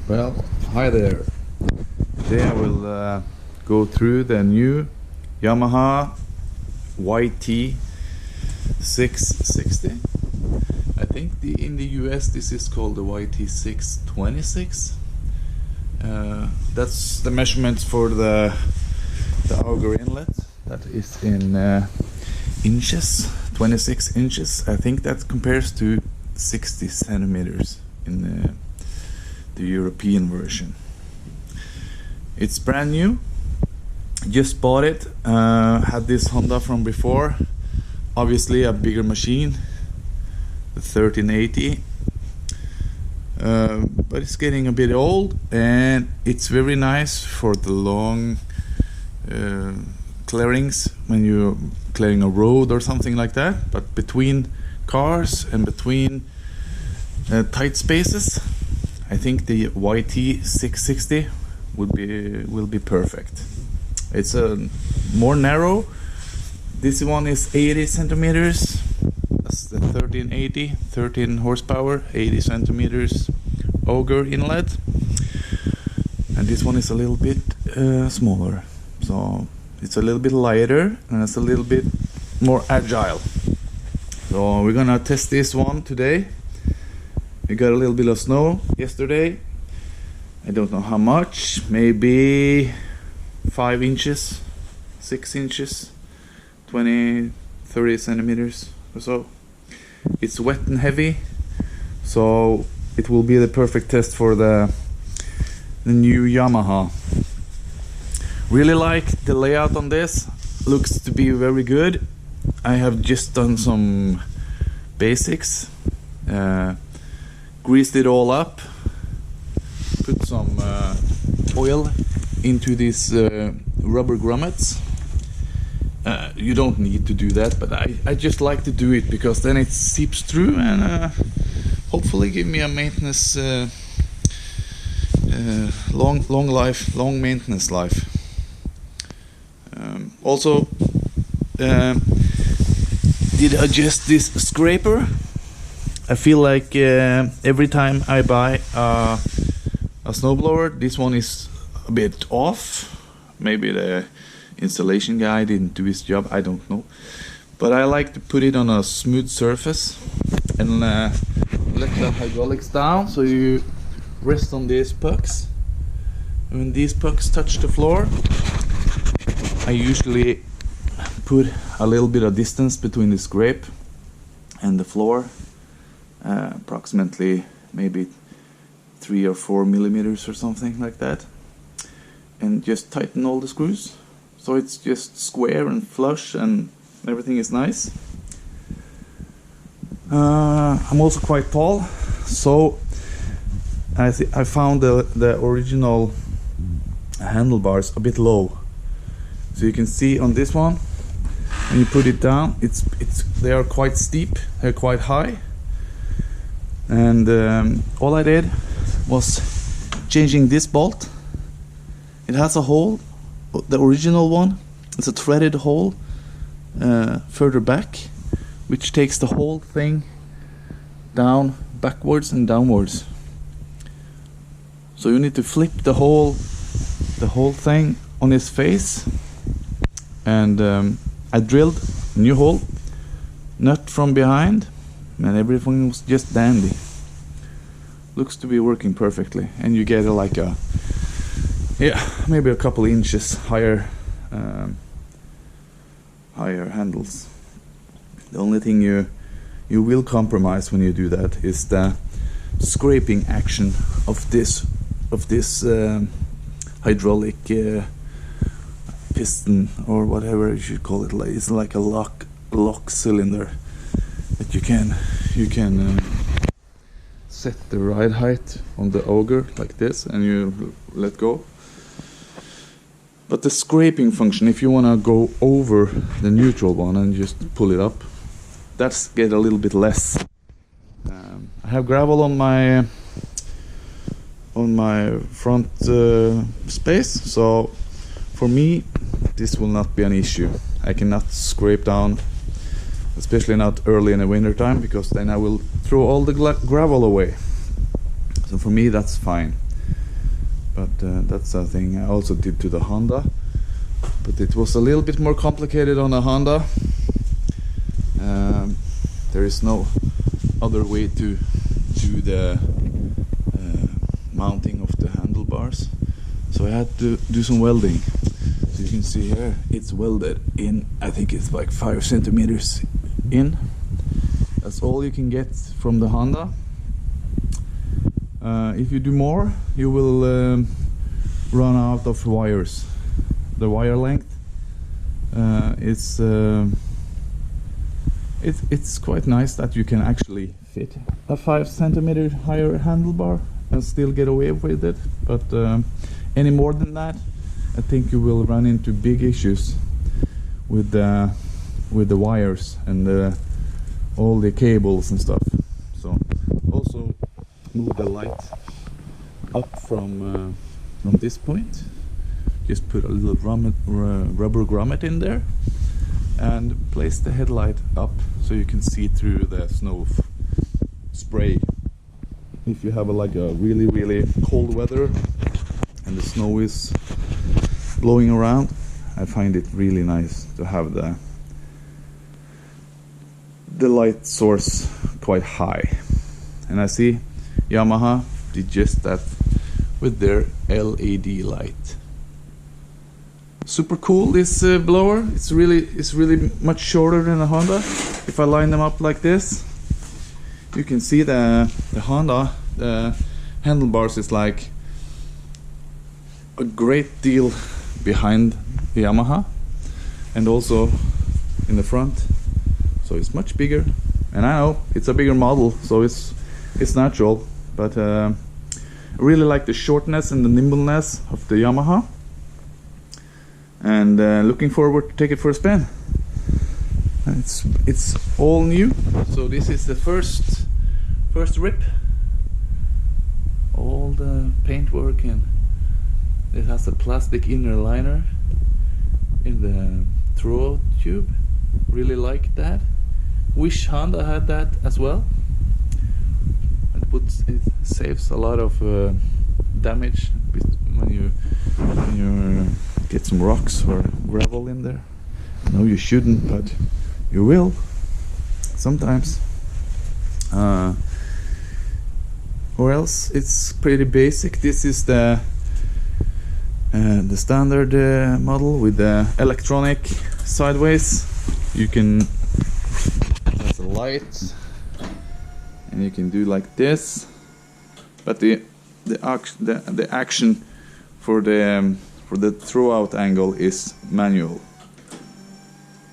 Well, hi there. Today I will go through the new Yamaha YT660. I think in the US this is called the YT626. That's the measurements for the auger inlet. That is in inches, 26 inches. I think that compares to 60 centimeters in the European version. It's brand new. Just bought it. Had this Honda from before. Obviously a bigger machine, the 1380. But it's getting a bit old, and it's very nice for the long clearings when you're clearing a road or something like that. But between cars and between tight spaces, I think the YT660 will be perfect. It's more narrow. This one is 80 centimeters. That's the 1380, 13 horsepower, 80 centimeters auger inlet. And this one is a little bit smaller. So it's a little bit lighter and it's a little bit more agile. So we're gonna test this one today. We got a little bit of snow yesterday. I don't know how much, maybe 5 inches, 6 inches, 20, 30 centimeters or so. It's wet and heavy, so it will be the perfect test for the new Yamaha. Really like the layout on this, looks to be very good. I have just done some basics. Greased it all up, put some oil into these rubber grommets. You don't need to do that, but I just like to do it because then it seeps through and hopefully give me a maintenance long maintenance life. Also did adjust this scraper. I feel like every time I buy a snowblower, this one is a bit off. Maybe the installation guy didn't do his job, I don't know. But I like to put it on a smooth surface and let the hydraulics down, so you rest on these pucks. When these pucks touch the floor, I usually put a little bit of distance between the scrape and the floor. Approximately maybe 3 or 4 millimeters or something like that, and just tighten all the screws so it's just square and flush and everything is nice. I'm also quite tall, so I found the original handlebars a bit low, so you can see on this one when you put it down, they are quite steep, they're quite high. And all I did was changing this bolt. It has a hole, the original one, it's a threaded hole further back, which takes the whole thing down backwards and downwards. So you need to flip the whole thing on its face. And I drilled a new hole, nut from behind, and everything was just dandy. Looks to be working perfectly, and you get like maybe a couple inches higher handles. The only thing you will compromise when you do that is the scraping action of this hydraulic piston, or whatever you should call it. It's like a lock cylinder that you can set the ride height on the auger like this, and you let go. But the scraping function, if you want to go over the neutral one and just pull it up, that's get a little bit less. I have gravel on my front space, so for me this will not be an issue. I cannot scrape down, especially not early in the winter time, because then I will throw all the gravel away. So for me that's fine. but that's a thing I also did to the Honda, but it was a little bit more complicated on the Honda. There is no other way to do the mounting of the handlebars, so I had to do some welding. So you can see here it's welded in, I think it's like 5 centimeters in. That's all you can get from the Honda. If you do more, you will run out of wires. The wire length it's quite nice that you can actually fit a 5 centimeter higher handlebar and still get away with it, but any more than that, I think you will run into big issues with the wires and all the cables and stuff. So also move the light up from this point. Just put a little rubber grommet in there and place the headlight up so you can see through the snow spray. If you have like a really cold weather and the snow is blowing around, I find it really nice to have the light source quite high. And I see Yamaha did just that with their LED light. Super cool, this blower. It's really much shorter than the Honda. If I line them up like this, you can see the Honda, the handlebars is like a great deal behind the Yamaha and also in the front, so it's much bigger. And I know it's a bigger model, so it's natural, but I really like the shortness and the nimbleness of the Yamaha, and looking forward to take it for a spin. It's all new, so this is the first rip. All the paintwork, and it has a plastic inner liner in the throw tube. Really like that. Wish Honda had that as well. It saves a lot of damage when you get some rocks or gravel in there. No, you shouldn't, but you will sometimes. Or else it's pretty basic. This is the standard model with the electronic sideways. You can has a light, and you can do like this. But the action for the throw out angle is manual.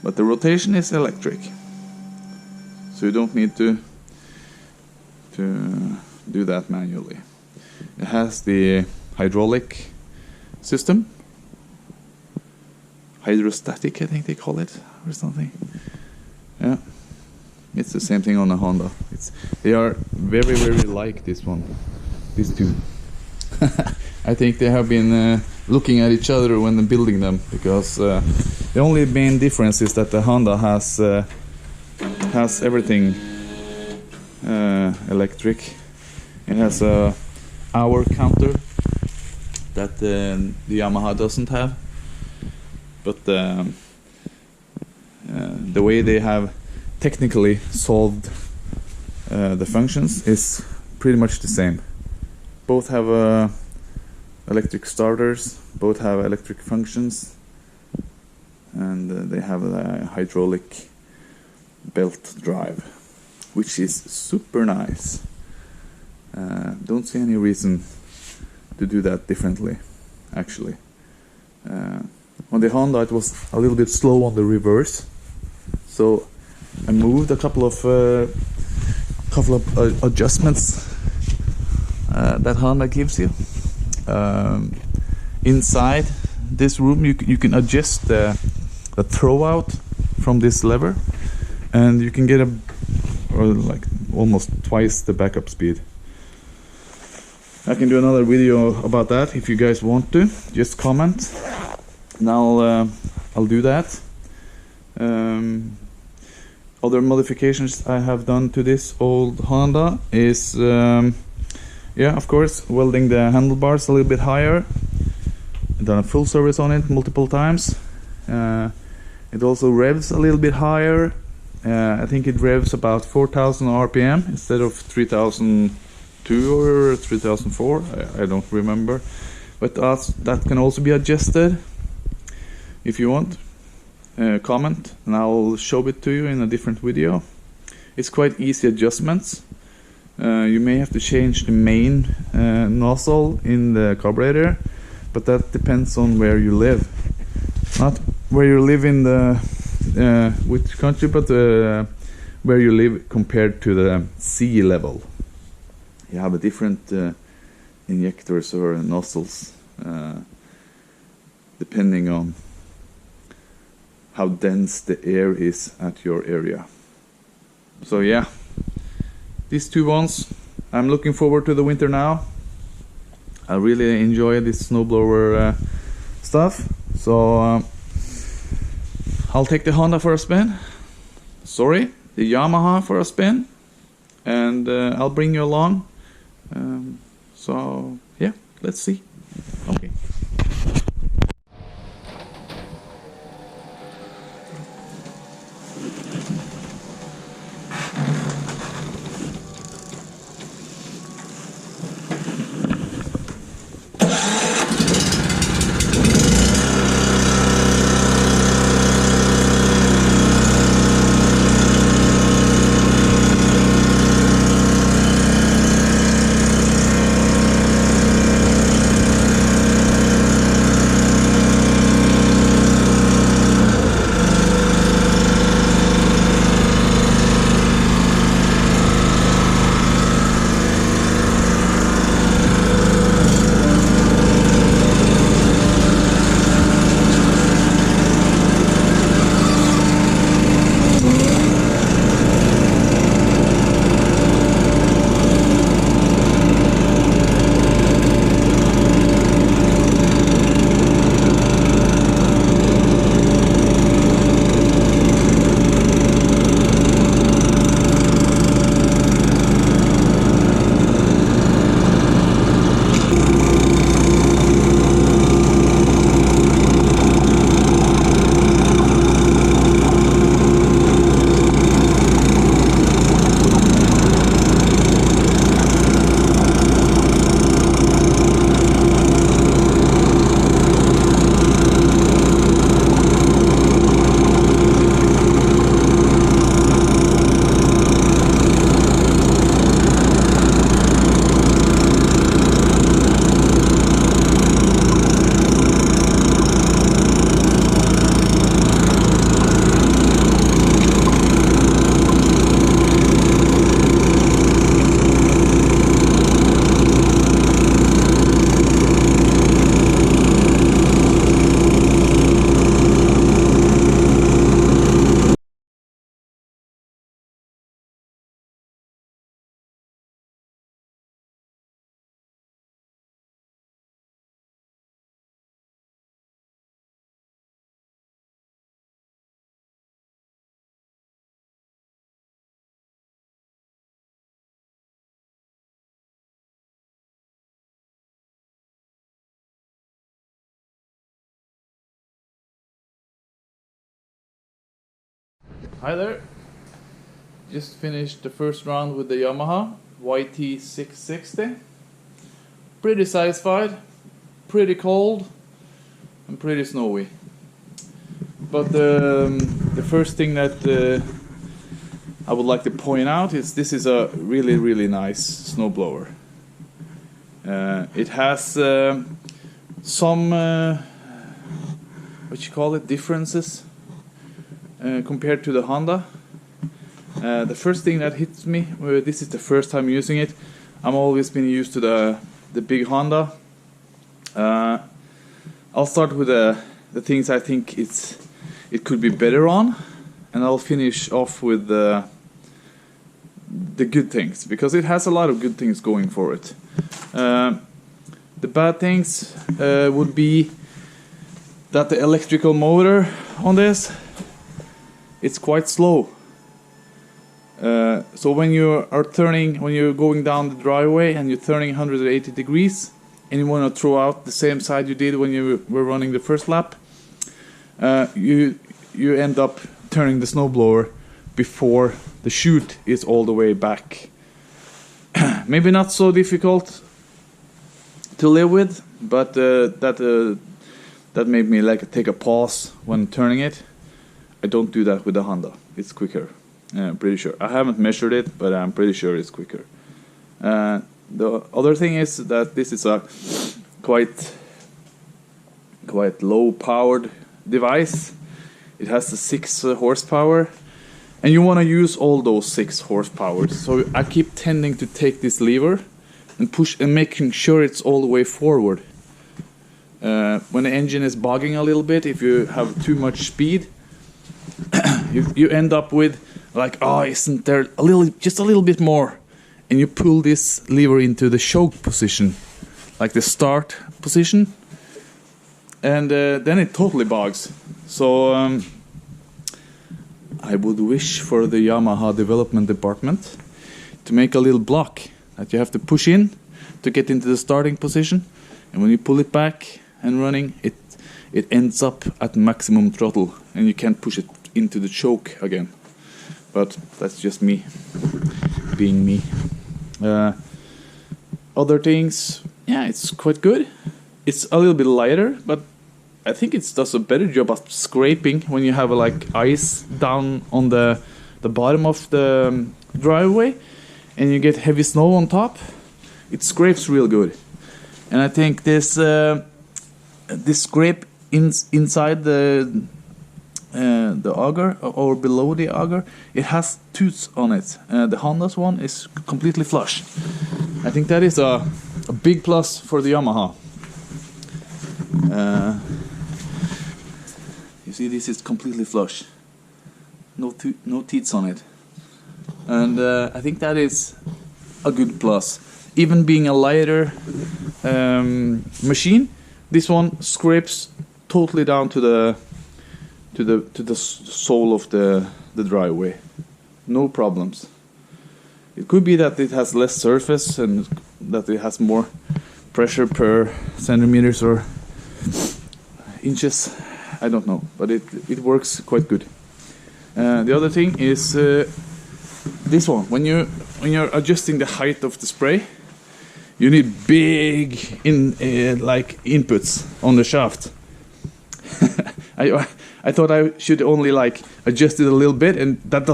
But the rotation is electric, so you don't need to do that manually. It has the hydraulic system, hydrostatic I think they call it, or something. Yeah, it's the same thing on the Honda. They are very like this one, these two. I think they have been looking at each other when they're building them, because the only main difference is that the Honda has everything electric. It has a hour counter that the Yamaha doesn't have, but the way they have technically solved the functions is pretty much the same. Both have electric starters, both have electric functions, and they have a hydraulic belt drive, which is super nice. Don't see any reason to do that differently, actually. On the Honda it was a little bit slow on the reverse, so I moved a couple of adjustments that Honda gives you. Inside this room you can adjust the throw out from this lever, and you can get like almost twice the backup speed. I can do another video about that if you guys want to. Just comment and I'll do that. Other modifications I have done to this old Honda is Yeah, of course, welding the handlebars a little bit higher. I've done a full service on it multiple times. It also revs a little bit higher. I think it revs about 4,000 RPM instead of 3,002 or 3,004. I don't remember. But that can also be adjusted if you want. Comment and I'll show it to you in a different video. It's quite easy adjustments. You may have to change the main nozzle in the carburetor, but that depends on where you live. Not where you live in the which country, but where you live compared to the sea level. You have a different injectors or nozzles depending on how dense the air is at your area. So yeah, these two ones, I'm looking forward to the winter now. I really enjoy this snowblower stuff. So I'll take the Honda for a spin. Sorry, the Yamaha for a spin, and I'll bring you along. So yeah, let's see. Okay. Hi there. Just finished the first round with the Yamaha YT660. Pretty satisfied, pretty cold, and pretty snowy. But the first thing that I would like to point out is this is a really nice snowblower. It has some what you call it, differences compared to the Honda. The first thing that hits me, this is the first time using it. I'm always been used to the big Honda. I'll start with the things I think it could be better on, and I'll finish off with the good things, because it has a lot of good things going for it. The bad things would be that the electrical motor on this, it's quite slow. So when you are turning, when you're going down the driveway and you're turning 180 degrees and you want to throw out the same side you did when you were running the first lap, you end up turning the snowblower before the chute is all the way back. Maybe not so difficult to live with, but that made me like take a pause when turning it. I don't do that with the Honda. It's quicker. I'm pretty sure. I haven't measured it, but I'm pretty sure it's quicker. The other thing is that this is a quite low powered device. It has the 6 horsepower, and you want to use all those 6 horsepower. So I keep tending to take this lever and push and making sure it's all the way forward. When the engine is bogging a little bit, if you have too much speed, you end up with like, oh, isn't there just a little bit more, and you pull this lever into the choke position, like the start position, and then it totally bogs. So I would wish for the Yamaha development department to make a little block that you have to push in to get into the starting position, and when you pull it back and running, it ends up at maximum throttle and you can't push it into the choke again. But that's just me being me. Other things, yeah, it's quite good. It's a little bit lighter, but I think it does a better job of scraping when you have like ice down on the bottom of the driveway and you get heavy snow on top. It scrapes real good, and I think this scrape inside the auger or below the auger, it has tooths on it. The Honda's one is completely flush. I think that is a big plus for the Yamaha. You see, this is completely flush, no teeth on it, and I think that is a good plus. Even being a lighter machine, this one scrapes totally down to the sole of the driveway. No problems. It could be that it has less surface and that it has more pressure per centimeters or inches. I don't know, but it works quite good. The other thing is this one. When you're adjusting the height of the spray, you need big like inputs on the shaft. I thought I should only like adjust it a little bit, and that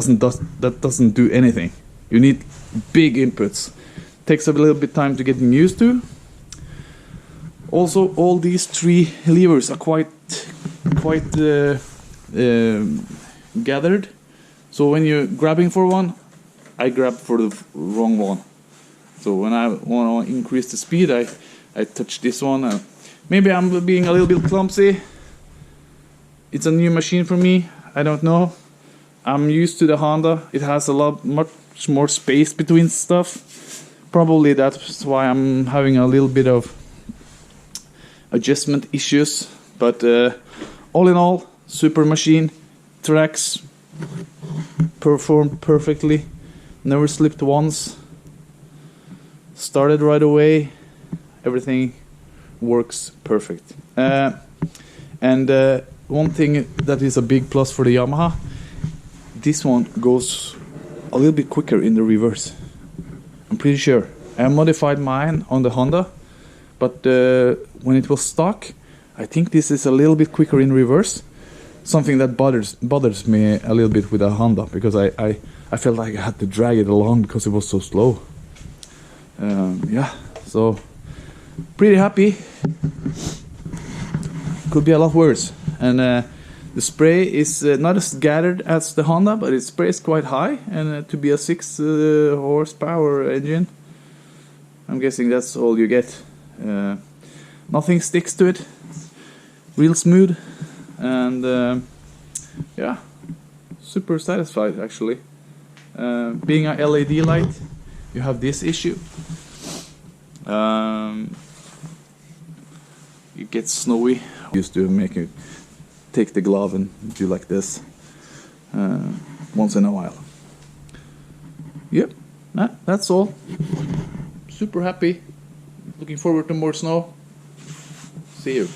doesn't do anything. You need big inputs. Takes a little bit time to get used to. Also, all these 3 levers are quite gathered. So when you're grabbing for one, I grab for the wrong one. So when I want to increase the speed, I touch this one. Maybe I'm being a little bit clumsy. It's a new machine for me. I don't know. I'm used to the Honda. It has much more space between stuff. Probably that's why I'm having a little bit of adjustment issues. But all in all, super machine. Tracks performed perfectly. Never slipped once. Started right away. Everything works perfect. And one thing that is a big plus for the Yamaha, this one goes a little bit quicker in the reverse. I'm pretty sure. I modified mine on the Honda, but when it was stock, I think this is a little bit quicker in reverse. Something that bothers me a little bit with a Honda, because I felt like I had to drag it along because it was so slow. Yeah, so pretty happy. Could be a lot worse. And the spray is not as gathered as the Honda, but it sprays quite high, and to be a 6 horsepower engine, I'm guessing that's all you get. Nothing sticks to it. Real smooth, and yeah, super satisfied actually. Being a LED light, you have this issue. It gets snowy. Used to make it take the glove and do like this once in a while. yep, that's all. Super happy. Looking forward to more snow. See you.